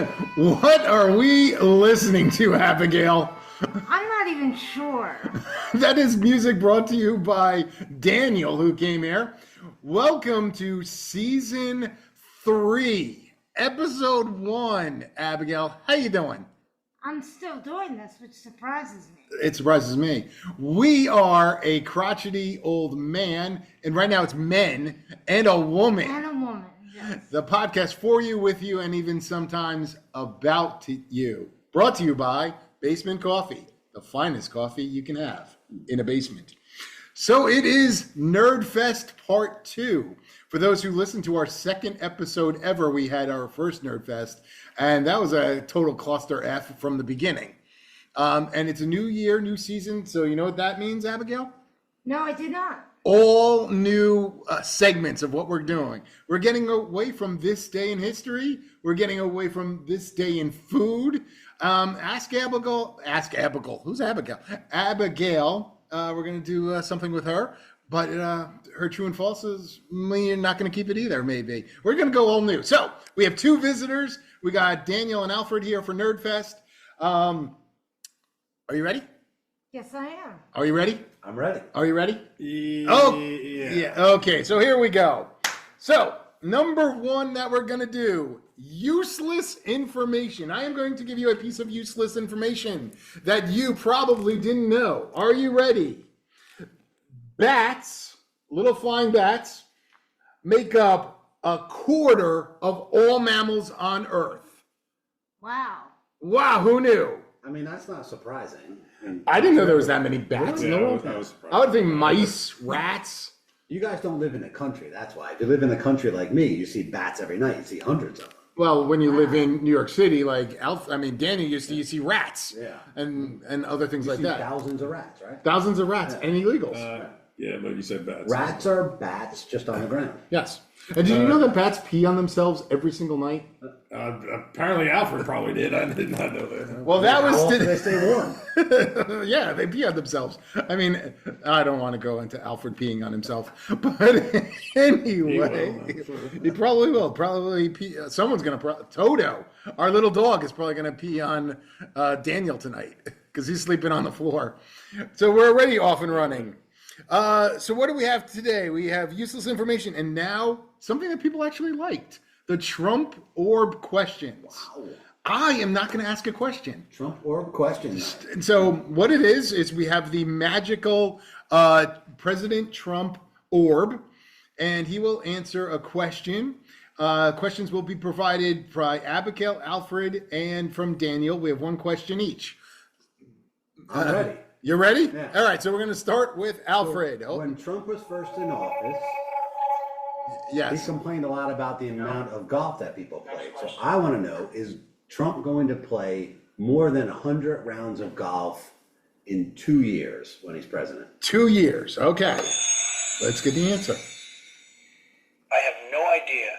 What are we listening to, Abigail? I'm not even sure. That is music brought to you by Daniel, who came here. Welcome to Season 3, Episode 1, Abigail. How you doing? I'm still doing this, which surprises me. It surprises me. We are a crotchety old man, and right now it's men and a woman. And a woman, yes. The podcast for you, with you, and even sometimes about you. Brought to you by Basement Coffee, the finest coffee you can have in a basement. So it is Nerdfest Part 2. For those who listened to our second episode ever, we had our first Nerdfest, and that was a total cluster F from the beginning. And it's a new year, new season, so you know what that means, Abigail? No, I do not. All new segments of what we're doing. We're getting away from this day in history. We're getting away from this day in food. Ask Abigail. Who's Abigail? Abigail. We're going to do something with her. But her true and false is we're not going to keep it either, maybe. We're going to go all new. So we have two visitors. We got Daniel and Alfred here for Nerdfest. Are you ready? Yes, I am. Are you ready? I'm ready. Are you ready? Yeah. Oh, yeah. Okay, so here we go. So, number one that we're going to do, useless information. I am going to give you a piece of useless information that you probably didn't know. Are you ready? Bats, little flying bats, make up a quarter of all mammals on Earth. Wow. Wow, who knew? I mean, that's not surprising. I didn't know there was that many bats in the world. I was surprised. I would think mice, rats. You guys don't live in the country, that's why. If you live in the country like me, you see bats every night. You see hundreds of them. Well, when you live in New York City, like Danny used to, you see rats, Yeah. and other things You like see that. thousands of rats, right? Thousands of rats and illegals. Yeah, but you said bats. Rats are bats just on the ground. Yes. And did you know that bats pee on themselves every single night? Apparently Alfred probably did. I did not know that. Well, that How often do they was stay warm? yeah, they pee on themselves. I mean, I don't want to go into Alfred peeing on himself, but anyway, he probably will. Probably pee. Someone's gonna. Toto, our little dog, is probably gonna pee on Daniel tonight because he's sleeping on the floor. So we're already off and running. So what do we have today? We have useless information, and now something that people actually liked: the Trump orb questions. Wow. I am not going to ask a question. Trump orb questions. And so what it is we have the magical President Trump orb, and he will answer a question. Questions will be provided by Abigail, Alfred, and from Daniel. We have one question each. I'm ready. You ready? Yeah. All right, so we're going to start with Alfred. When Trump was first in office, he Yes. complained a lot about the amount of golf that people played. So I want to know, is Trump going to play more than 100 rounds of golf in 2 years when he's president? 2 years. Okay. Let's get the answer. I have no idea.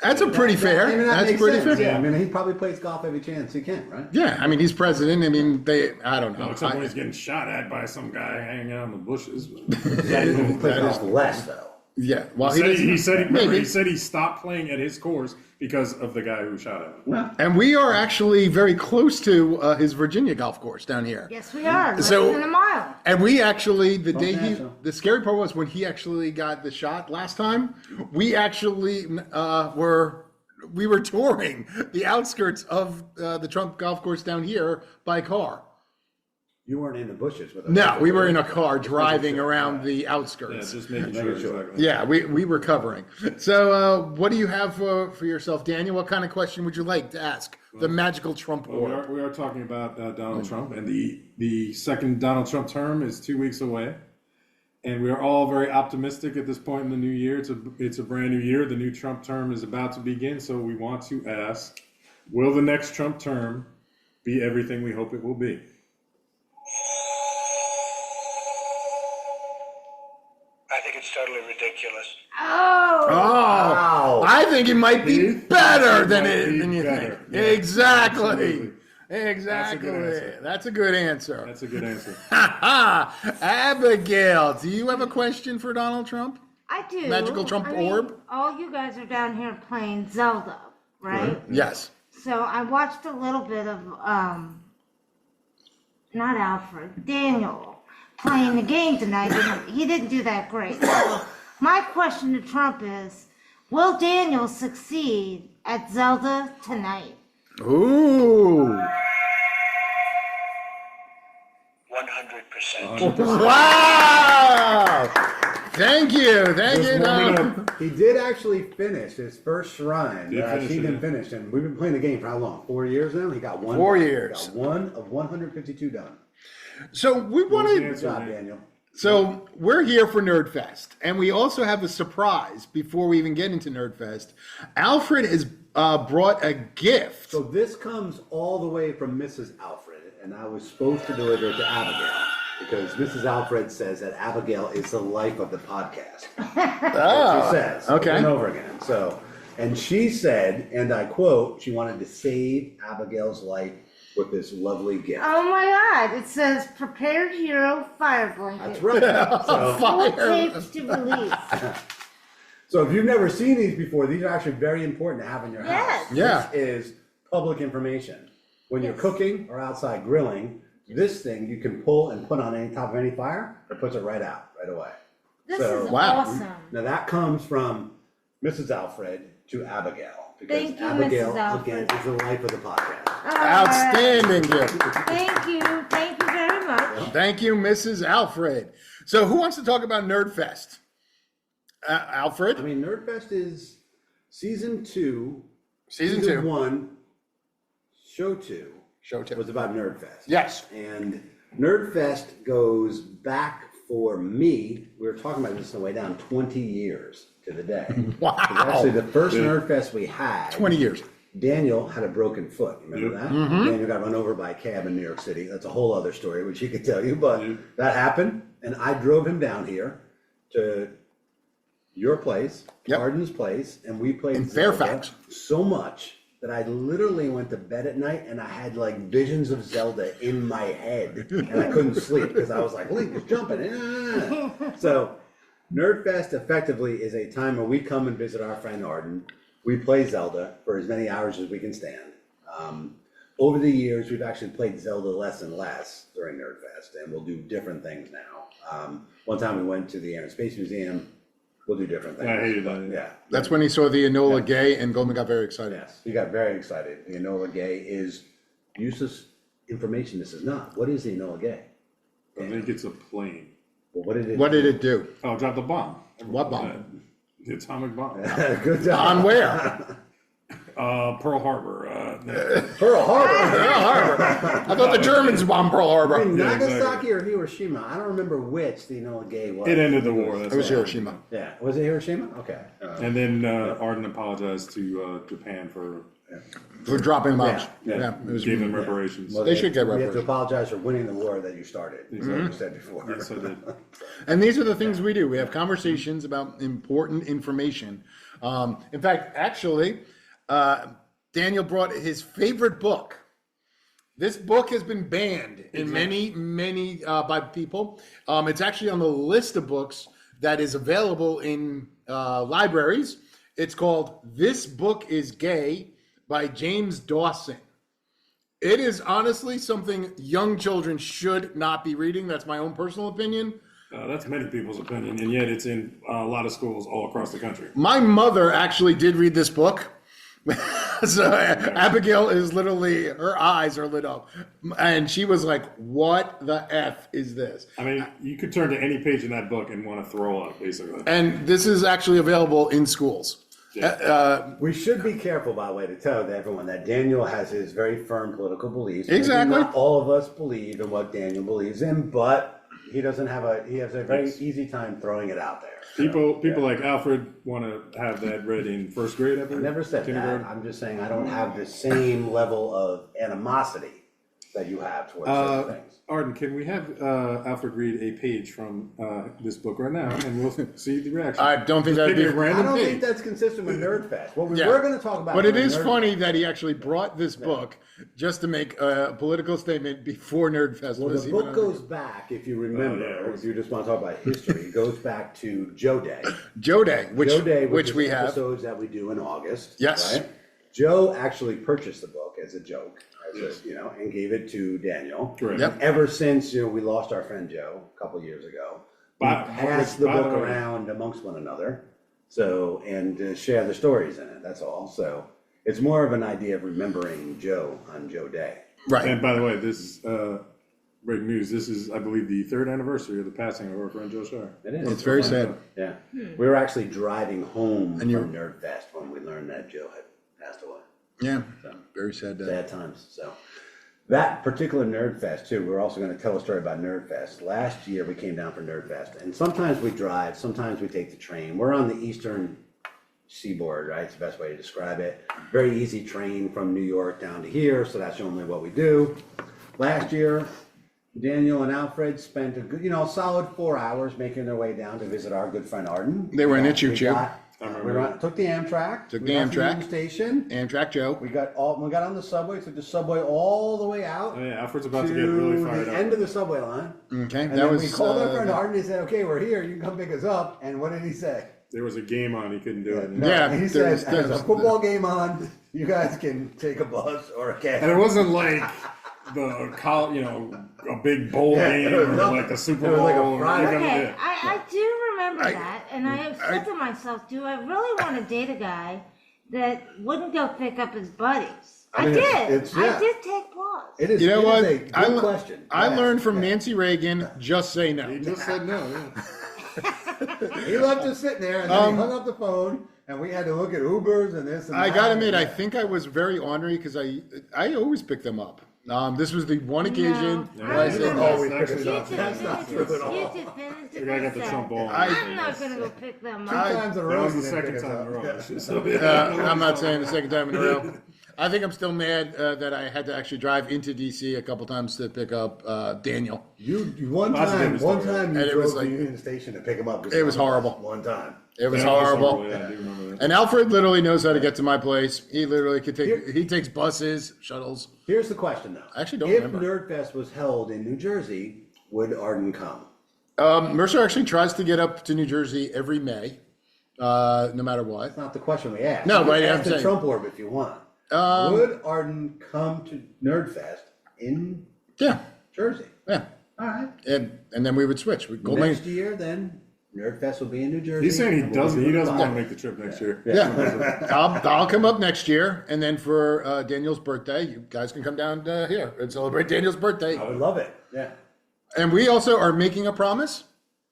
That's a pretty fair. I mean, that That's makes pretty sense. fair. Yeah, I mean, he probably plays golf every chance he can, right? Yeah, I mean, he's president. I mean, I don't know. Except when he's getting shot at by some guy hanging out in the bushes. He plays golf less, though. Yeah. Well, He maybe. said he stopped playing at his course because of the guy who shot at him. And we are actually very close to his Virginia golf course down here. Yes, we are. Less So- than a mile. And we actually, National. the scary part was when he actually got the shot last time, we actually we were touring the outskirts of the Trump golf course down here by car. You weren't in the bushes with him. No, we were in a car driving around the outskirts. Yeah, just making sure. Exactly. Yeah, we were covering. So what do you have for yourself, Daniel? What kind of question would you like to ask the magical Trump orb? We are talking about Donald Trump, and the second Donald Trump term is 2 weeks away. And we are all very optimistic at this point in the new year. It's a brand new year. The new Trump term is about to begin. So we want to ask, will the next Trump term be everything we hope it will be? I think it's totally ridiculous. Oh. Oh, I think it might be You better think it than might be you better. think. Yeah, Exactly. absolutely. Exactly. That's a good answer. That's a good answer. That's a good answer. Abigail, do you have a question for Donald Trump? I do. Magical Trump orb? All you guys are down here playing Zelda, right? Yes. So I watched a little bit of not Alfred, Daniel playing the game tonight. And he didn't do that great. So my question to Trump is, will Daniel succeed at Zelda tonight? Ooh. 100%. Wow. Thank you. Thank you. Tom. He did actually finish his first shrine Did that I've finish seen it, him yeah. finish, and we've been playing the game for how long? 4 years now? He got one. 4 done. years. He got one of 152 done. So we What was the want to. answer, Good job, Nate? Daniel. So we're here for Nerdfest, and we also have a surprise before we even get into Nerdfest. Alfred has brought a gift. So this comes all the way from Mrs. Alfred, and I was supposed to deliver it to Abigail because Mrs. Alfred says that Abigail is the life of the podcast. Oh, She says okay. over and over again. So, and she said, and I quote, she wanted to save Abigail's life with this lovely gift. Oh my God! It says "Prepared Hero Fire Blanket." That's right. So, Full tapes to release. so if you've never seen these before, these are actually very important to have in your Yes. house. Yeah. This is public information. When you're Yes. cooking or outside grilling, this thing you can pull and put on any top of any fire. It puts it right out, right away. This So- is Wow. awesome. Now that comes from Mrs. Alfred to Abigail. Because Thank you, Abigail, Mrs. Alfred. again, is the life of the podcast. Outstanding gift. Thank you. Thank you very much. Thank you, Mrs. Alfred. So who wants to talk about Nerdfest? Alfred? I mean, Nerdfest is season 2. Season 2. 1, show 2 Show 2. was about Nerdfest. Yes. And Nerdfest goes back for me, we were talking about this on the way down, 20 years to the day. Wow. 'Cause actually, the first Nerdfest we had, 20 years. Daniel had a broken foot. Remember that? Mm-hmm. Daniel got run over by a cab in New York City. That's a whole other story, which he could tell you. But that happened, and I drove him down here to your place, Yep. Arden's place, and we played In Zelda Fairfax. so much that I literally went to bed at night and I had like visions of Zelda in my head, and I couldn't sleep because I was like, Link is jumping. So Nerdfest effectively is a time where we come and visit our friend Arden. We play Zelda for as many hours as we can stand. Over the years, we've actually played Zelda less and less during Nerdfest, and we'll do different things now. One time we went to the Air and Space Museum. We'll do different things. I hated that. Yeah. That's when he saw the Enola Gay, and Goldman got very excited. Yes, he got very excited. The Enola Gay is useless information. This is not. What is the Enola Gay? I think it's a plane. Well, what did it? What did it do? Oh, drop the bomb. What bomb? The atomic bomb. Good job. On where? Pearl Harbor. Pearl Harbor. Pearl Harbor. I thought the Germans bombed Pearl Harbor. In Yeah, Nagasaki or Hiroshima? I don't remember which the Enola Gay was. It ended the war. That's It was all. Hiroshima. Yeah, was it Hiroshima? Okay. And then Arden apologized to Japan for For dropping bombs. Yeah. Yeah. It was, gave them reparations. Well, They should get We have to reparations. apologize for winning the war that you started. Like Mm-hmm. you said before. Yes, I did. and these are the things we do. We have conversations about important information. In fact, actually, Daniel brought his favorite book. This book has been banned in many by people. It's actually on the list of books that is available in libraries. It's called "This Book Is Gay" by James Dawson. It is honestly something young children should not be reading. That's my own personal opinion. That's many people's opinion, and yet it's in a lot of schools all across the country. My mother actually did read this book. So Abigail is literally, her eyes are lit up. And she was like, what the F is this? I mean, you could turn to any page in that book and want to throw up, basically. And this is actually available in schools. We should be careful, by the way, to tell everyone that Daniel has his very firm political beliefs. Maybe Exactly. not all of us believe in what Daniel believes in, but he doesn't have he has a very easy time throwing it out there. People like Alfred want to have that read in first grade, I I believe. never said that. Kindergarten. I'm just saying I don't have the same level of animosity that you have towards certain things. Arden, can we have Alfred read a page from this book right now, and we'll see the reaction? I don't think that'd Pick be a I random don't page. think that's consistent with Nerdfest. What we Yeah. were going to talk about. But it during is Nerdfest- funny that he actually brought this book just to make a political statement before Nerdfest Well, was the even book on. goes back, if you remember, yeah. or if you just want to talk about history, it goes back to Joe Day. Joe Day, Joe Day, which is we have. episodes that we do in August. Yes. Right? Joe actually purchased the book as a joke, and gave it to Daniel. Correct. Yep. Ever since we lost our friend Joe a couple years ago, we passed the book around amongst one another, and share the stories in it. That's all. So it's more of an idea of remembering Joe on Joe Day. Right. And by the way, this breaking news. This is, I believe, the 3rd anniversary of the passing of our friend Joe Shire. It is. It's very sad. Yeah. We were actually driving home And from Nerdfest when we learned that Joe had passed away. Yeah. Very sad day. Sad times. So that particular Nerdfest too, we're also going to tell a story about Nerdfest. Last year we came down for Nerdfest, and sometimes we drive, sometimes we take the train. We're on the eastern seaboard, right? It's the best way to describe it. Very easy train from New York down to here, so that's normally what we do. Last year, Daniel and Alfred spent a good, solid 4 hours making their way down to visit our good friend Arden. They were in a choo-choo. Took the Amtrak. Took We the got to Amtrak. Union Station. Amtrak Joe. We got on the subway. Took the subway all the way out. Oh, yeah, Alfred's about to get really fired the up. end of the subway line. Okay. And That then was. we called our friend Arden. He said, "Okay, we're here. You can come pick us up." And what did he say? There was a game on, he couldn't do it. No, Yeah, he said, there's- "There's a football game on. You guys can take a bus or a cab." And it wasn't like a big bowl game it was or nothing. like a Super It was Bowl. like a or Friday. even Okay, a- I do remember I- that, and I have said to myself, do I really want to date a guy that wouldn't go pick up his buddies? I I, mean, did. yeah. I did take pause. It is. You know it what? is a good I le- question. I Yeah. learned from Yeah. Nancy Reagan, just say no. He just said no. Yeah. He left us sitting there, and then he hung up the phone, and we had to look at Ubers and this and I that. gotta admit, I think I was very ornery because I always pick them up. This was the one occasion No, where I I said, remember always this. pick actually us You up. two- That's not you true two- at all. you two finish The guy got the that. Trump ball. I'm not gonna go pick them Two up. times in a That row. was the you didn't second pick us time in a up. row. Yeah. So, yeah. I'm not saying the second time in a row. I think I'm still mad that I had to actually drive into DC a couple times to pick up Daniel. One Lots of time different you And it drove was to like- Union Station to pick him up. It was horrible. One time. It was Yeah, horrible. Yeah, I do remember that. And Alfred literally knows how to get to my place. He literally could take. He takes buses, shuttles. Here's the question, though. I actually don't if remember. Nerdfest was held in New Jersey, would Arden come? Mercer actually tries to get up to New Jersey every May, no matter what. That's not the question we asked. No, You but can I'm ask the saying- Trump orb if you want. Would Arden come to Nerdfest in Yeah, Jersey? yeah. All right. And then we would switch. We'd go Next year, then Nerdfest will be in New Jersey. He's saying he and we'll doesn't. do He the doesn't pod. want to make the trip next year. Yeah, I'll come up next year, and then for Daniel's birthday, you guys can come down here and celebrate Daniel's birthday. I would love it. Yeah. And we also are making a promise,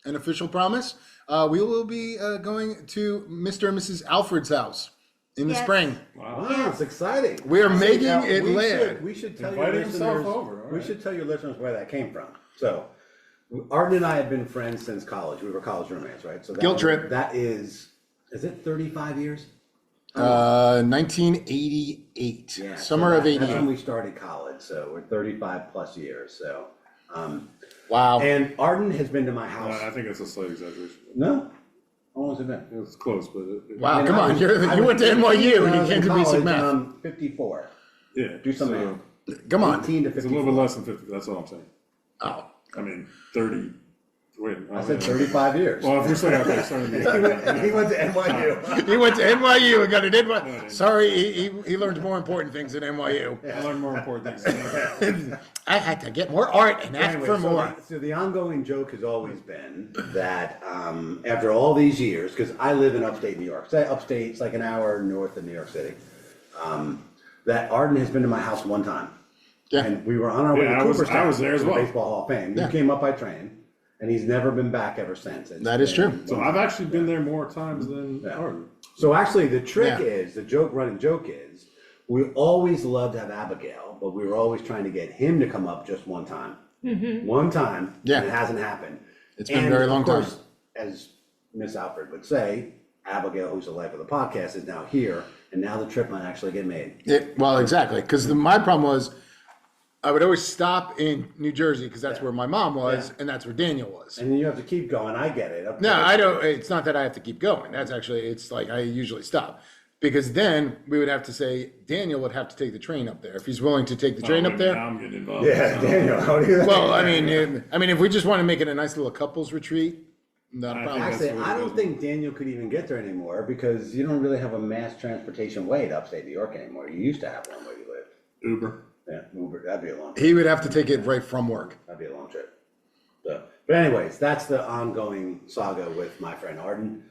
an official promise. We will be going to Mr. and Mrs. Alfred's house in the Yes. spring. Wow. Wow, it's exciting. We are making Now, it land. We should tell Inviting your himself listeners. over, all We right. should tell your listeners where that came from. So, Arden and I have been friends since college. We were college roommates, right? So that Guilt trip. That is it 35 years? 1988, Yeah. summer so of That's when 88. we started college. So we're 35 plus years. So, Wow. and Arden has been to my I house. think it's a slight exaggeration. No, how long has it been? It was close, but Wow, And come I on. was- You I went was to NYU and you 15 came to when I was basic in math. college, and I'm 54. yeah. Do some so math. Come on. 18 to It's a 54. little bit less than 50. That's all I'm saying. Oh. I mean, 30. Wait, I said 35 years. Well, if you're saying okay, sorry to be. He went to NYU. He went to NYU and got an NYU. Sorry, he learned more important things at NYU. I learned more important things. I had to get more art and ask Anyway, for more. So the ongoing joke has always been that after all these years, because I live in upstate New York, say upstate, it's like an hour north of New York City, that Arden has been to my house one time. Yeah. And we were on our way Yeah, to I was Cooperstown, there as to the well. Baseball Hall of Fame. Yeah. You came up by train, and he's never been back ever since. It's That is been true. So one I've time. actually been there more times than Yeah. Arden. So actually, the trick Yeah. is, the running joke is, we always loved to have Abigail, but we were always trying to get him to come up just one time. One time, Yeah. and it hasn't happened. It's been a And very of long time. course, as Miss Alfred would say, Abigail, who's the life of the podcast, is now here, and now the trip might actually get made. Well, exactly. Because my problem was I would always stop in New Jersey because that's where my mom was and that's where Daniel was. And then you have to keep going. I get it. No, I don't. It's not that I have to keep going. That's actually, it's like I usually stop. Because then we would have to say, Daniel would have to take the train up there. If he's willing to take the train Oh, up there. Now I'm getting involved. Yeah, Daniel, how do you? Well, I mean, if we just want to make it a nice little couples retreat, not a I problem. think Actually, that's what I it don't is. think Daniel could even get there anymore because you don't really have a mass transportation way to upstate New York anymore. You used to have one where you lived. Uber. Yeah, Uber, that'd be a long trip. He would have to take it right from work. That'd be a long trip. So, but anyways, that's the ongoing saga with my friend Arden.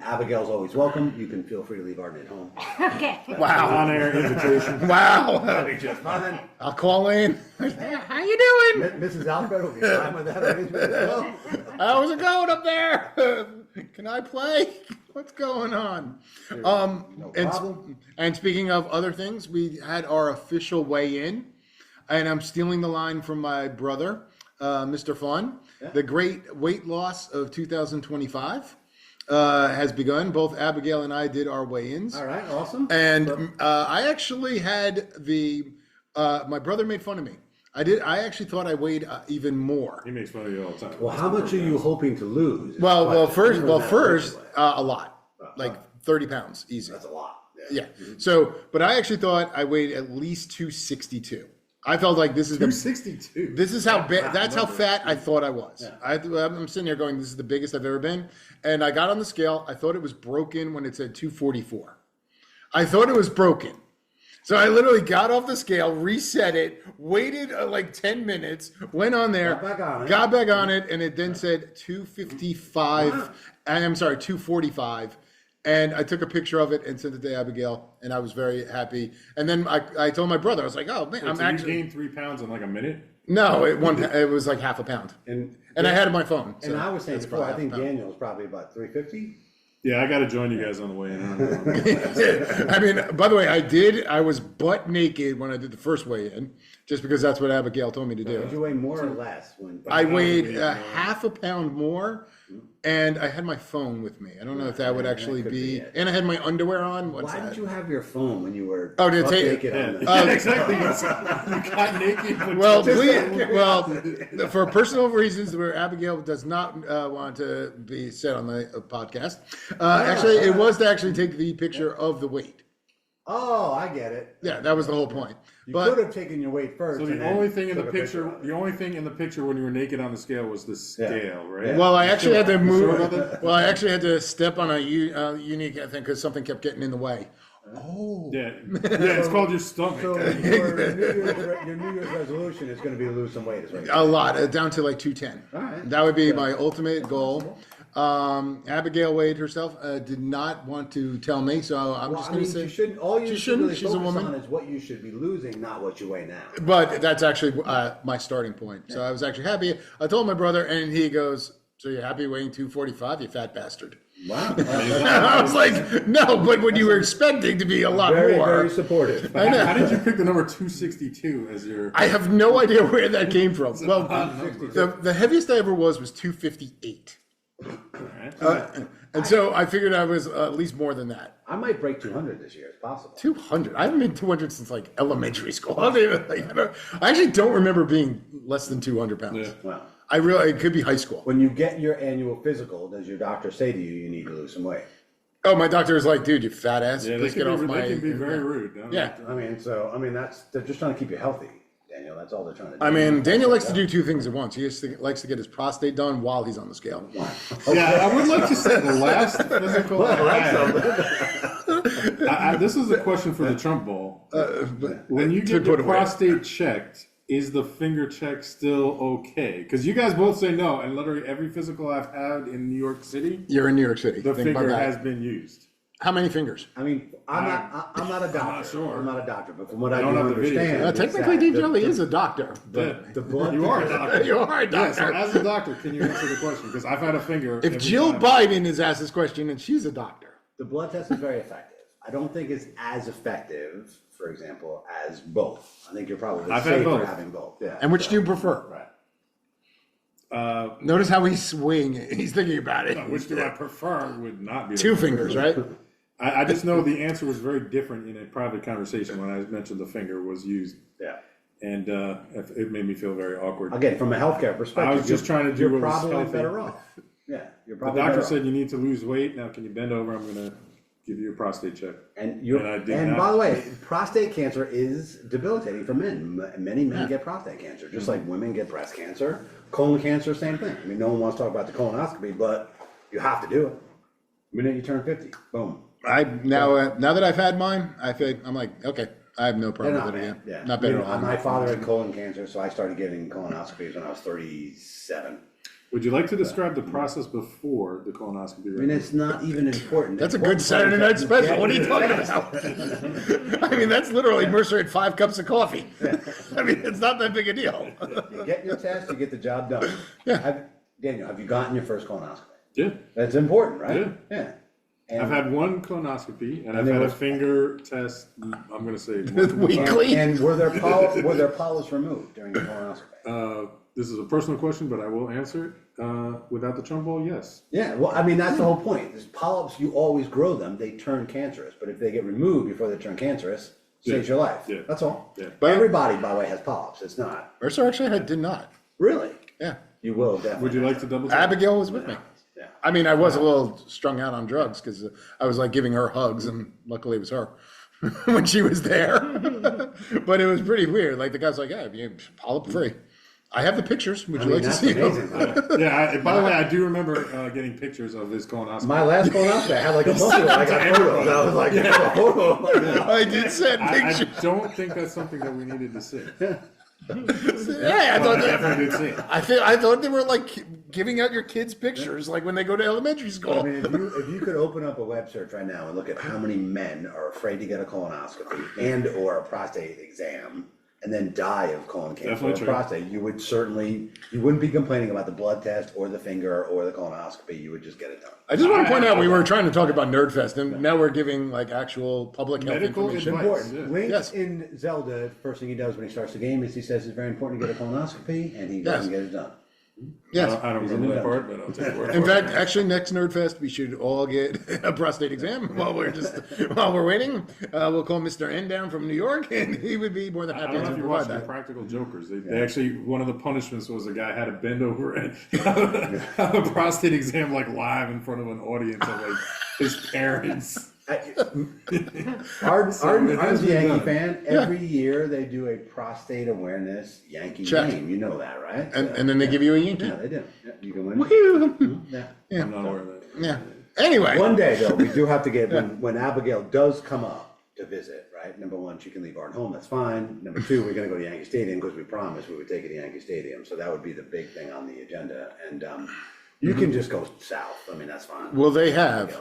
Abigail's always welcome. You can feel free to leave Arden at home. Okay. Wow. On-air invitation. Wow. That'd be just fun. I'll call in. How you doing? Mrs. Alfred will be fine with that arrangement as well. How's it going up there? Can I play? What's going on? No problem. And speaking of other things, we had our official weigh-in, and I'm stealing the line from my brother, Mr. Fun. Yeah. The great weight loss of 2025 has begun. Both Abigail and I did our weigh-ins. All right, awesome. And I actually had my brother made fun of me. I actually thought I weighed even more. He makes fun of you all the time. Well, how much are you hoping to lose? Well, first, Anyway. a lot, like 30 pounds, easy. That's a lot. Yeah. So, but I actually thought I weighed at least 262. I felt like this is 262. this is how big. That's how number. fat I thought I was. I'm sitting here going, this is the biggest I've ever been. And I got on the scale. I thought it was broken when it said 244. I thought it was broken. So I literally got off the scale, reset it, waited like 10 minutes, went on there, got back on it, and it then said 255. I'm sorry, 245. And I took a picture of it and sent it to Abigail, and I was very happy. And then I told my brother, I was like, "Oh man, Wait, I'm so actually you gained 3 pounds in like a minute? no, it was like half a pound, and I had it on my phone." And so I was saying it's before, I probably think half a pound. Daniel was probably about 350. Yeah, I got to join you guys on the way in. I mean, by the way, I was butt naked when I did the first weigh-in, just because that's what Abigail told me to Did you do. weigh more or less? When I weighed half a pound more, and I had my phone with me. I don't know if that would actually could be, be it. and I had my underwear on. What's Why that? did you have your phone when you were Oh, to butt take- naked on the Yeah, exactly. You got naked. but Well, just- please, for personal reasons, where Abigail does not want to be said on the podcast. Actually, it was to actually take the picture of the weight. Oh, I get it. Yeah, that was the whole point. You But could have taken your weight first. So and the then only thing in the took a picture, of it. the only thing in the picture when you were naked on the scale was the scale, right? well, I actually had to sure move. about that? Well, I actually had to step on a unique thing because something kept getting in the way. Oh, Yeah, it's called your stomach. So your New Year's resolution is going to be to lose some weight, is what you're a lot, down to like 210. All right. That would be my ultimate goal. Abigail weighed herself. Did not want to tell me, so I'm Well, just I going mean, to you say. shouldn't. All you she should shouldn't. really She's a focus woman. on is what you should be losing, not what you weigh now. But that's actually my starting point. So I was actually happy. I told my brother, and he goes, "So you're happy weighing 245, you fat bastard?" Wow. I was like, "No, but when you were expecting to be a lot Very, more." very supportive. I know. How did you pick the number 262 as your? I have no idea where that came from. Well, odd number. the heaviest I ever was 258. And so I figured I was at least more than that. I might break 200 this year. It's possible. 200. I haven't been 200 since like elementary school. I actually don't remember being less than 200 pounds. Yeah. Well, It could be high school. when you get your annual physical, does your doctor say to you, you need to lose some weight? Oh, my doctor is like, dude, you fat ass. Yeah, they Let's get off my. can be very rude. I don't Yeah. They're just trying to keep you healthy, Daniel. That's all they're trying to do. I mean, Daniel likes to do two things at once. He likes to get his prostate done while he's on the scale. Yeah, I would like to say the last physical I had. This is a question for the Trump Bowl. When you to get put the away. prostate checked, is the finger check still okay? Because you guys both say no, and literally every physical I've had in New York City, You're in New York City. the Think about finger that. has been used. How many fingers? I mean, I'm not a doctor. not sure. I'm not a doctor, but from what I don't do have the video. understand, Technically, is Dave that Jelly is a doctor. the blood. You are a doctor. You are a Yeah, so doctor. as a doctor, can you answer the question? Because I've had a finger. If every Jill time. Biden is asked this question and she's a doctor. The blood test is very effective. I don't think it's as effective, for example, as both. I think you're probably I've had safer both. having both. Yeah. And which do you prefer? Right. Notice how he's swinging. He's thinking about it. Which do I prefer would not be Two fingers, right? I just know the answer was very different in a private conversation when I mentioned the finger was used, Yeah. and it made me feel very awkward. Again, from a healthcare perspective, I was just trying to do you're what was probably healthy. better off. Yeah, you're The probably doctor better said off. you need to lose weight. Now, can you bend over? I'm going to give you a prostate check. And I did and not. by the way, prostate cancer is debilitating for men. Many men get prostate cancer, just like women get breast cancer, colon cancer, same thing. I mean, no one wants to talk about the colonoscopy, but You have to do it. The minute you turn 50, boom. Now that I've had mine, I'm like, okay, I have no problem with it again. Yeah. Not better at all. My father had colon cancer, so I started getting colonoscopies when I was 37. Would you like to describe the process before the colonoscopy? I mean, it's not even important. That's a good Saturday night special. What are you talking about? I mean, that's literally Mercer had 5 cups of coffee. I mean, it's not that big a deal. You get your test, you get the job done. Yeah. Daniel, have you gotten your first colonoscopy? Yeah. That's important, right? Yeah. Yeah. And, I've had one colonoscopy, and I've they had a were- finger test. I'm going to say multiple times. Weekly. and were there polyps removed during the colonoscopy? This is a personal question, but I will answer it. Without the Trump ball, yes. Yeah, well, I mean, that's the whole point. There's polyps, you always grow them, they turn cancerous. But if they get removed before they turn cancerous, saves your life. Yeah. That's all. Yeah. But everybody, by the way, has polyps. It's not. Mercer actually did not. Really? Yeah. You will definitely. Would you like to double check? Abigail was with me. Yeah. I mean, I was a little strung out on drugs because I was like giving her hugs, and luckily it was her when she was there. But it was pretty weird. Like the guy's like, "Yeah, you're polyp free." I have the pictures. Would you like to that's see amazing. them? Yeah, by the way, I do remember getting pictures of this colonoscopy. My last colonoscopy, I had like a month ago. I got photos. I was like, oh. I did send I pictures. don't think that's something that we needed to see. Yeah, I thought I definitely did see it. I thought they were like giving out your kids pictures, like when they go to elementary school. I mean, if you could open up a web search right now and look at how many men are afraid to get a colonoscopy and or a prostate exam and then die of colon cancer Definitely or true. prostate, you wouldn't be complaining about the blood test or the finger or the colonoscopy. You would just get it done. I just want to point out we were trying to talk about Nerdfest, and now we're giving like actual public health Medical information. advice. Important. Yeah. Link Yes. in Zelda, first thing he does when he starts the game is he says it's very important to get a colonoscopy, and he goes Yes. and gets it done. Yes. I don't remember that part, but I'll take your word In for it. fact, actually, next Nerdfest, we should all get a prostate exam while we're waiting. We'll call Mr. N down from New York, and he would be more than I happy don't know to if you provide watched the that. Practical Jokers. They actually, one of the punishments was a guy had to bend over and have a prostate exam like live in front of an audience of like his parents. Arden's a been Yankee done. fan. Every year they do a prostate awareness Yankee Check. game. You know that, right? And then they give you a Yankee. Yeah, they do. Yeah, you can win. Woo-hoo. Yeah. I'm not aware of that. Yeah. Anyway, One day though, we do have to get when Abigail does come up to visit. Right. Number one, she can leave Arden home. That's fine. Number two, we're going to go to Yankee Stadium because we promised we would take her to Yankee Stadium. So that would be the big thing on the agenda. And you can just go south. I mean, that's fine. will they have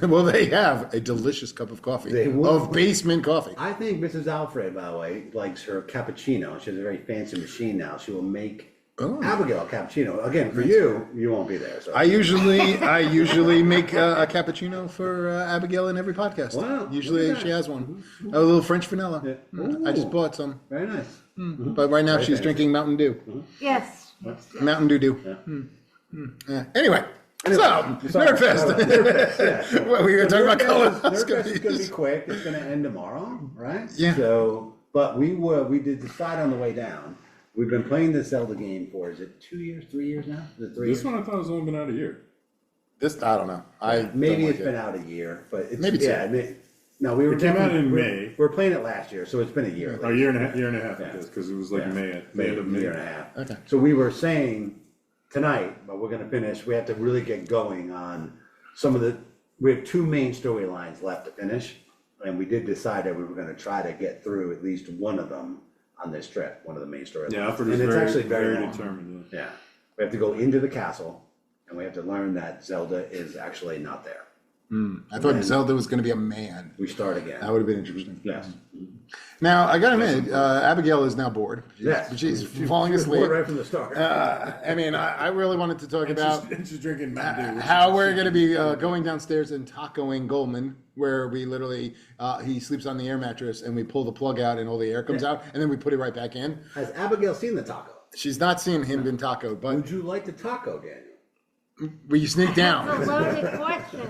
Will they have a delicious cup of coffee They will. of basement coffee? I think Mrs. Alfred, by the way, likes her cappuccino. She has a very fancy machine now. She will make Abigail a cappuccino. Again, for you, you won't be there. So I usually make a cappuccino for Abigail in every podcast. Wow, Usually look at she that. has one, a little French vanilla. I just Ooh. bought some, very nice. but right now she's fancy. drinking Mountain Dew. Yes. Mountain Dew. Yeah. Anyway, so Sorry. Nerdfest. Nerdfest, yeah. Well, we were talking about Nerdfest is going to be colonoscopies. quick. It's going to end tomorrow, right? Yeah. So, but we did decide on the way down. We've been playing the Zelda game for, is it 2 years, 3 years now? Is it 3 This years? one I thought was only been out a year. This I don't know. Maybe don't it's like been it. out a year, but it's, Maybe two. yeah. No, we were It came out in we May. We were playing it last year, so it's been a year. A year and a half Yeah. it is, because it was like Yeah. May Maybe of a May. year and a half. Okay. So we were saying tonight, but we're gonna finish, we have to really get going on we have 2 main storylines left to finish. And we did decide that we were gonna try to get through at least one of them on this trip, one of the main storylines. Yeah, Alfred And is it's very, actually very long. determined. Yeah. Yeah, we have to go into the castle and we have to learn that Zelda is actually not there. I thought Zelda was going to be a man. We start again. That would have been interesting. Yes. Now I got to admit, Abigail is now bored. She's falling She was bored asleep. right from the start. I mean, I really wanted to talk about She's drinking Mountain Dew. which how is- we're going to be going downstairs and tacoing Goldman, where we literally he sleeps on the air mattress and we pull the plug out and all the air comes out and then we put it right back in. Has Abigail seen the taco? She's not seen him been tacoed, but Would you like the taco, Daniel? will you sneak It's a down? loaded question.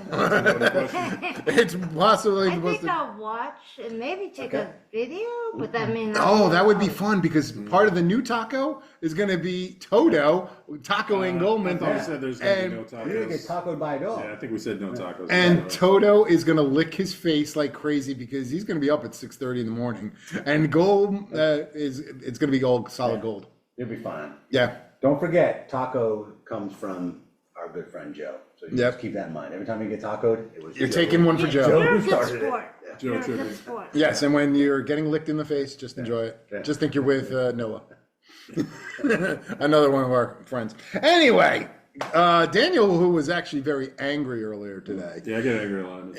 It's possibly I supposed think to. I'll watch and maybe take a video, but that means. Oh, that would be fun because part of the new taco is going to be Toto tacoing Goldman. I thought we said there's going to be no And, You're gonna get tacos. tacoed by a dog. Yeah, I think we said no tacos. and Toto is going to lick his face like crazy because he's going to be up at 6:30 in the morning. And gold it's going to be all solid gold. You'll be fine. Yeah. Don't forget, taco comes from our good friend Joe. So you Yep. just keep that in mind. Every time you get tacoed, it was You're Joe. taking one for Joe. Joe You're a who good started it. sport. Yeah. Joe You're a Tribute. good sport. Yes, and when you're getting licked in the face, just enjoy it. Yeah. Just think you're with Noah. Another one of our friends. Anyway, Daniel, who was actually very angry earlier today, Yeah, I get angry a lot.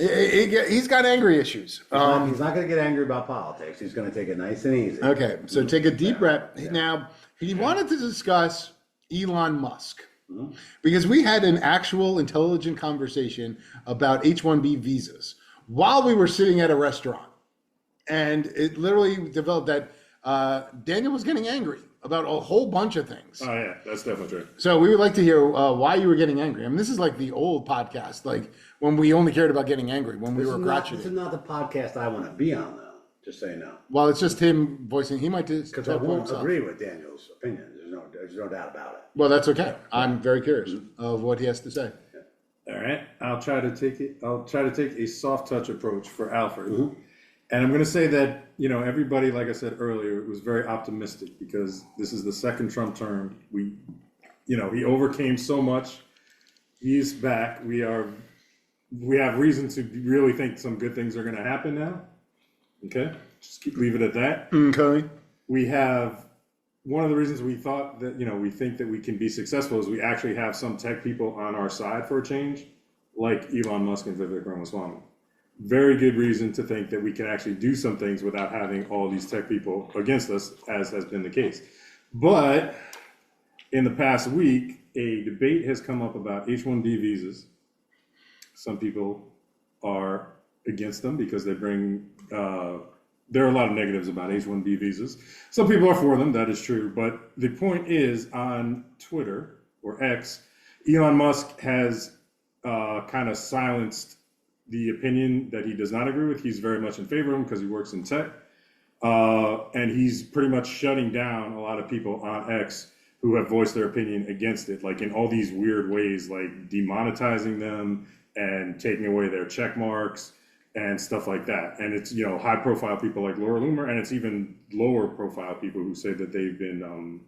he's got angry issues. He's not going to get angry about politics. He's going to take it nice and easy. Okay, so take a deep breath. Now, he wanted to discuss Elon Musk because we had an actual intelligent conversation about H-1B visas while we were sitting at a restaurant. And it literally developed that Daniel was getting angry about a whole bunch of things. Oh yeah, that's definitely true. So we would like to hear why you were getting angry. I mean, this is like the old podcast, like when we only cared about getting angry, when we were This is crotchety. not the podcast I want to be on, though. Just so you know. Well, it's just him voicing. He might just Because talk I for won't himself. agree with Daniel's opinion. There's no doubt about it. Well, that's okay. I'm very curious of what he has to say. All right, I'll try to take a soft touch approach for Alfred, and I'm going to say that everybody, like I said earlier, was very optimistic because this is the second Trump term. He overcame so much. He's back. We have reason to really think some good things are going to happen now. Okay, just leave it at that. Okay. We have one of the reasons we thought that, we think that we can be successful is we actually have some tech people on our side for a change, like Elon Musk and Vivek Ramaswamy. Very good reason to think that we can actually do some things without having all these tech people against us, as has been the case. But in the past week, a debate has come up about H-1B visas. Some people are against them because they bring there are a lot of negatives about H-1B visas. Some people are for them, that is true. But the point is, on Twitter, or X, Elon Musk has kind of silenced the opinion that he does not agree with. He's very much in favor of him because he works in tech. And he's pretty much shutting down a lot of people on X who have voiced their opinion against it, like in all these weird ways, like demonetizing them and taking away their check marks and stuff like that. And it's, high profile people like Laura Loomer, and it's even lower profile people who say that they've been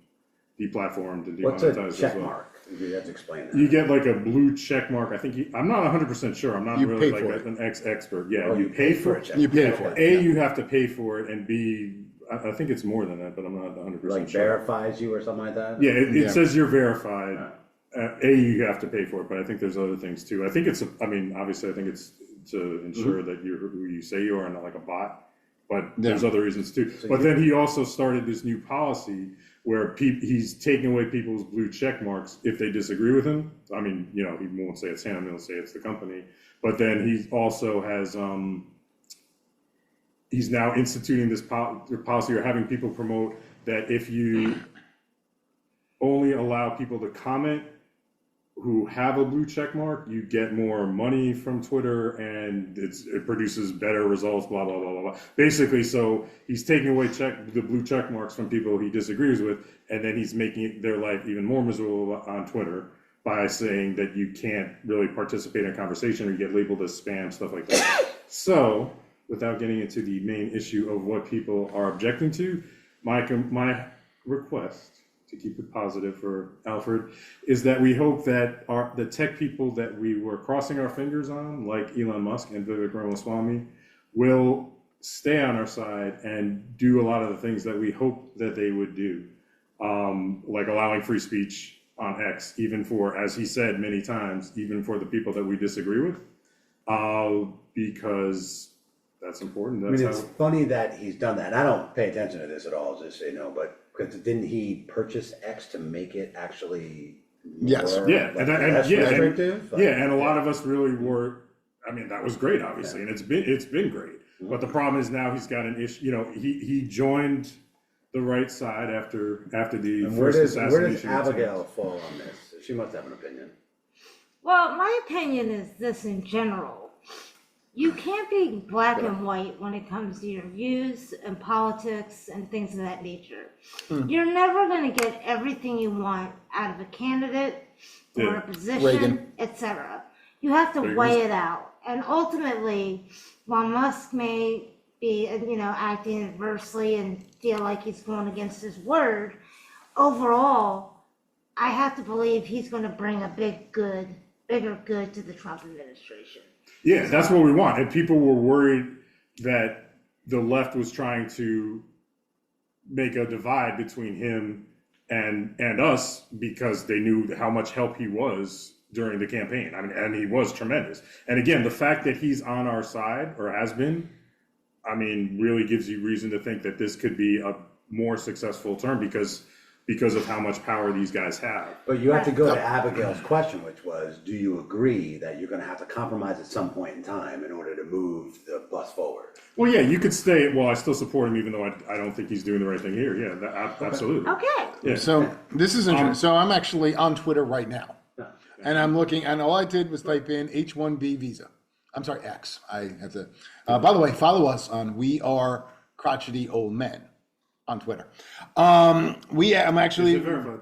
deplatformed and What's demonetized a check as well. mark? You have to explain that. You get like a blue check mark. I think I'm not 100% sure. I'm not You really pay like for it. an expert. Yeah, Oh, you pay for it. check You pay mark. for it. A, you have to pay for it, and B, I think it's more than that, but I'm not 100% Like sure. verifies you or something like that? Yeah, it Yeah. says you're verified. A, you have to pay for it, but I think there's other things too. I think obviously I think it's to ensure that you're who you say you are and not like a bot, but there's other reasons too. But then he also started this new policy where he's taking away people's blue check marks if they disagree with him. I mean, he won't say it's him, he'll say it's the company. But then he also has, he's now instituting this policy or having people promote that if you only allow people to comment who have a blue check mark, you get more money from Twitter and it produces better results, blah, blah, blah, blah, blah. Basically, so he's taking away the blue check marks from people he disagrees with, and then he's making their life even more miserable on Twitter by saying that you can't really participate in a conversation or you get labeled as spam, stuff like that. So, without getting into the main issue of what people are objecting to, my request to keep it positive for Alfred is that we hope that the tech people that we were crossing our fingers on, like Elon Musk and Vivek Ramaswamy, will stay on our side and do a lot of the things that we hope that they would do, like allowing free speech on X, even for, as he said many times, even for the people that we disagree with, because that's important. That's it's funny that he's done that. I don't pay attention to this at all, just so you know, but because didn't he purchase X to make it actually Yes. more, Yeah, like, and less restrictive? and a lot of us really were. I mean, that was great, obviously, and it's been great. But the problem is now he's got an issue. He joined the right side after the And first assassination. where does Abigail fall on this? She must have an opinion. Well, my opinion is this in general. You can't be black and white when it comes to your views and politics and things of that nature. You're never going to get everything you want out of a candidate or a position, Reagan. etc. You have to weigh it out. And ultimately, while Musk may be, acting adversely and feel like he's going against his word, overall, I have to believe he's going to bring a bigger good to the Trump administration. Yeah, that's what we want. And people were worried that the left was trying to make a divide between him and us because they knew how much help he was during the campaign. I mean, and he was tremendous. And again, the fact that he's on our side or has been, I mean, really gives you reason to think that this could be a more successful term because of how much power these guys have. But you have to go to Abigail's question, which was, do you agree that you're going to have to compromise at some point in time in order to move the bus forward? Well, yeah, you could stay. Well, I still support him, even though I don't think he's doing the right thing here. Yeah, absolutely. Okay. Yeah. So this is interesting. So I'm actually on Twitter right now, and I'm looking, and all I did was type in H-1B visa. I'm sorry, X. I have to. By the way, follow us on We Are Crotchety Old Men on Twitter. I'm actually. Is it verified?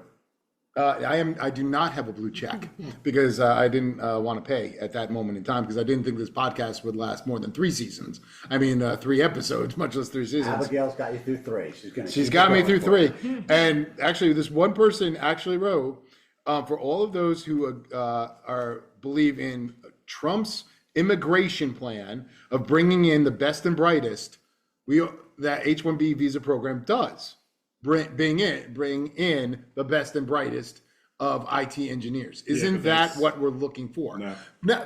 I do not have a blue check because I didn't want to pay at that moment in time because I didn't think this podcast would last more than 3 seasons. I mean, 3 episodes, much less 3 seasons. Abigail's got you through 3. She's got me through 3. And actually, this one person actually wrote, for all of those who believe in Trump's immigration plan of bringing in the best and brightest, that H-1B visa program does bring in the best and brightest of IT engineers. Isn't that what we're looking for? No,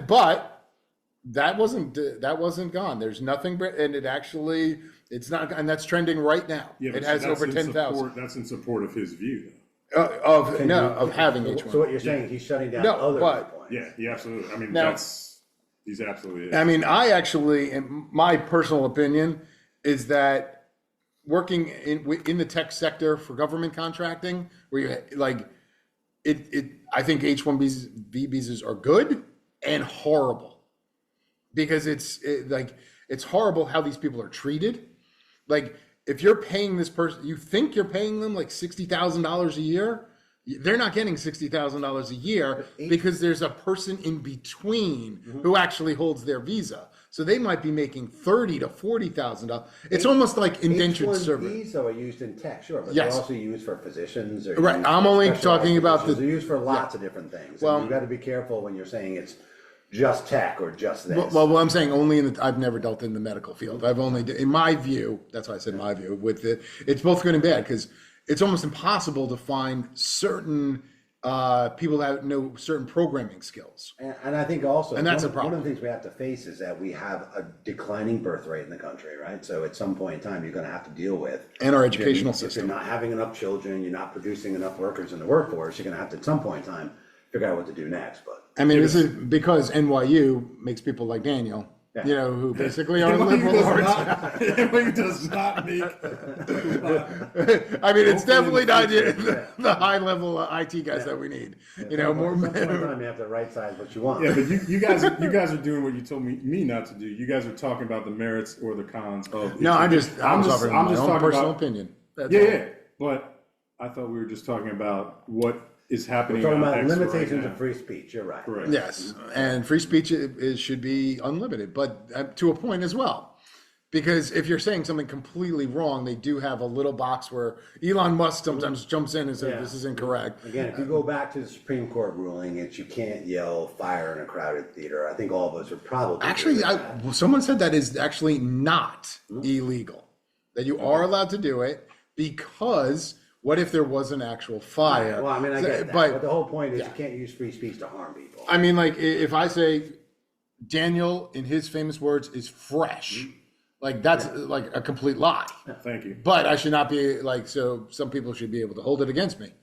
but that wasn't gone. There's nothing, and it's not, and that's trending right now. Yeah, it has over 10,000. That's in support of his view. Of having H-1. So what you're saying, he's shutting down other viewpoints. Yeah, he absolutely. I mean, he's absolutely. I mean, in my personal opinion, is that working in the tech sector for government contracting, where you I think H-1B visas are good and horrible because it's horrible how these people are treated. Like, if you're paying this person, you think you're paying them like $60,000 a year. They're not getting $60,000 a year because there's a person in between who actually holds their visa. So they might be making $30,000 to $40,000. It's almost like indentured servant. H-1Bs are used in tech, sure, but Yes. they're also used for physicians. Or Right, I'm only talking about they're used for lots of different things. Well, and you've got to be careful when you're saying it's just tech or just this. Well, I'm saying only I've never dealt in the medical field. I've only, in my view, that's why I said my view, it's both good and bad because it's almost impossible to find certain people that know certain programming skills. And I think also, And that's one, a problem. one of the things we have to face is that we have a declining birth rate in the country, right? So at some point in time, you're going to have to deal with. And our educational If system. you're not having enough children, you're not producing enough workers in the workforce, you're going to have to, at some point in time, figure out what to do next. But I mean, this is because NYU makes people like Daniel, who basically are liberal arts. NYU does not make. I mean, it's definitely not the high level IT guys that we need. More. At some point in time, you have to right size what you want. Yeah, but you guys are doing what you told me not to do. You guys are talking about the merits or the cons of. No, I'm just offering my own talking personal about, opinion. That's yeah, all. yeah, but I thought we were just talking about what is happening. We're talking on about X limitations right of free speech. You're right. Correct. Yes, and free speech should be unlimited, but to a point as well. Because if you're saying something completely wrong, they do have a little box where Elon Musk sometimes jumps in and says, this is incorrect. Again, if you go back to the Supreme Court ruling, it's you can't yell fire in a crowded theater. I think all of us would probably Actually, someone said that is actually not illegal, that you are allowed to do it because what if there was an actual fire? Well, I mean, I get that. But the whole point is you can't use free speech to harm people. I mean, like, if I say Daniel, in his famous words, is fresh, like, that's like a complete lie. Thank you. But I should not be like, so some people should be able to hold it against me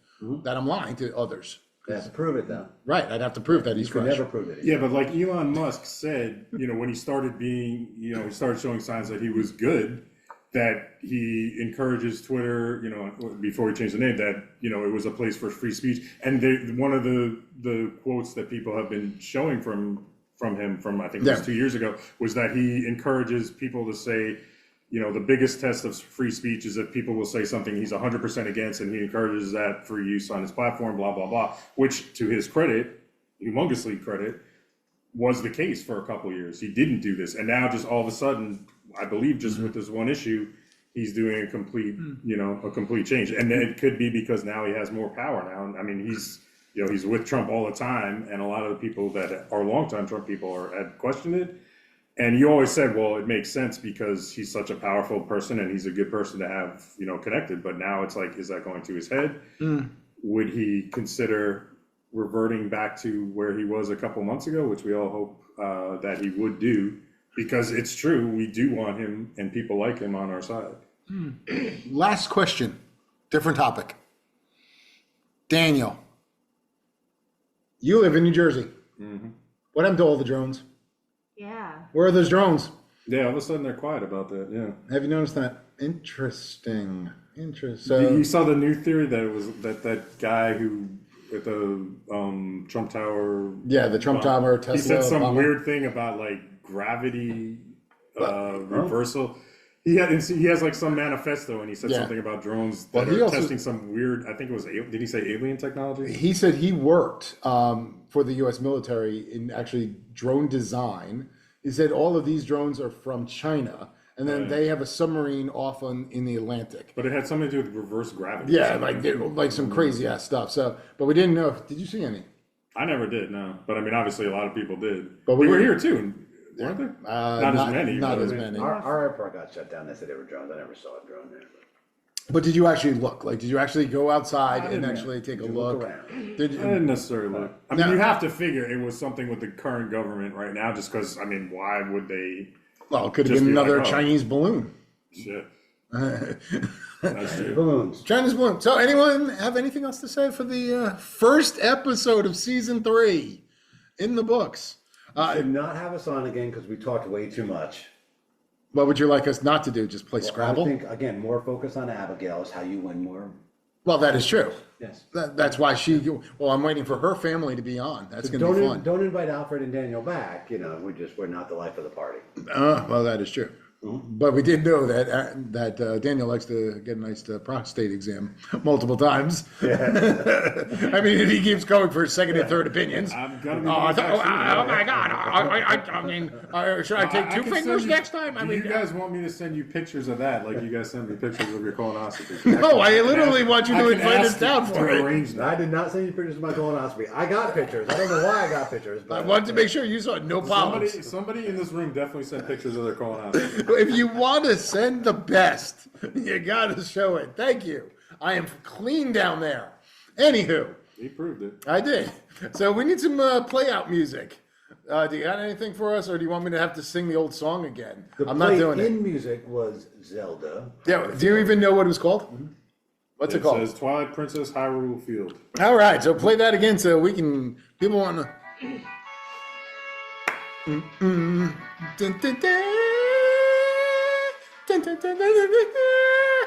that I'm lying to others. You have to prove it, though. Right, I'd have to prove that he's You can fresh. never prove it. Yeah, but like Elon Musk said, when he started being, he started showing signs that he was good, that he encourages Twitter, before he changed the name, that, it was a place for free speech. And one of the quotes that people have been showing from him from, I think it was 2 years ago, was that he encourages people to say, the biggest test of free speech is if people will say something he's 100% against, and he encourages that for use on his platform, blah, blah, blah, which to his credit, humongously credit, was the case for a couple of years. He didn't do this. And now just all of a sudden, I believe just with this one issue, he's doing a complete, a complete change. And it could be because now he has more power now. I mean, he's with Trump all the time, and a lot of the people that are longtime Trump people had questioned it. And you always said, well, it makes sense because he's such a powerful person and he's a good person to have, connected. But now it's like, is that going to his head? Would he consider reverting back to where he was a couple months ago, which we all hope that he would do? Because it's true, we do want him and people like him on our side. Last question, different topic. Daniel, you live in New Jersey. What happened to all the drones? Yeah. Where are those drones? Yeah, all of a sudden they're quiet about that. Yeah. Have you noticed that? Interesting. You saw the new theory that it was that guy who at the Trump Tower. Yeah, the Trump Tower Tesla. He said some bomber. weird thing about like gravity reversal. He has like some manifesto, and he said something about drones that are testing some weird. I think it was. Did he say alien technology? He said he worked for the U.S. military in actually drone design. He said all of these drones are from China, and then they have a submarine off in the Atlantic. But it had something to do with reverse gravity. Yeah, like some crazy ass stuff. So, but we didn't know. Did you see any? I never did. No, but I mean, obviously, a lot of people did. But we were here too. Weren't there? Not as many. Not as many. Our airport got shut down. They said they were drones. I never saw a drone there. But did you actually look? Like, did you actually go outside and actually take a look? Around. I didn't necessarily look. I mean, you have to figure it was something with the current government right now, just because, I mean, why would they? Well, it could have been another Chinese balloon. Shit. That's true. Balloons. Chinese balloon. So anyone have anything else to say for the first episode of season 3 in the books? Should not have us on again because we talked way too much. What would you like us not to do? Just play Scrabble? I think, again, more focus on Abigail is how you win more. Well, that is true. Yes. That's why well, I'm waiting for her family to be on. That's going to be fun. Don't invite Alfred and Daniel back. We're not the life of the party. Well, that is true. But we did know that Daniel likes to get a nice prostate exam multiple times. Yeah. I mean, if he keeps going for second and third opinions. I'm gonna be oh my God! I mean, should I take 2 fingers next time? I mean, you guys want me to send you pictures of that, like you guys send me pictures of your colonoscopy? No, I literally want you to invite us down for it. I did not send you pictures of my colonoscopy. I got pictures. I don't know why I got pictures. But I wanted to make sure you saw no problems. Somebody in this room definitely sent pictures of their colonoscopy. If you want to send the best, you got to show it. Thank you. I am clean down there. Anywho. He proved it. I did. So we need some play out music. Do you got anything for us, or do you want me to have to sing the old song again? I'm not doing it. In music was Zelda. Yeah. Do you even know what it was called? What's it called? It says Twilight Princess Hyrule Field. All right. So play that again so we can, people want to. Dun, dun, dun. Dun, dun, dun, dun, dun, dun.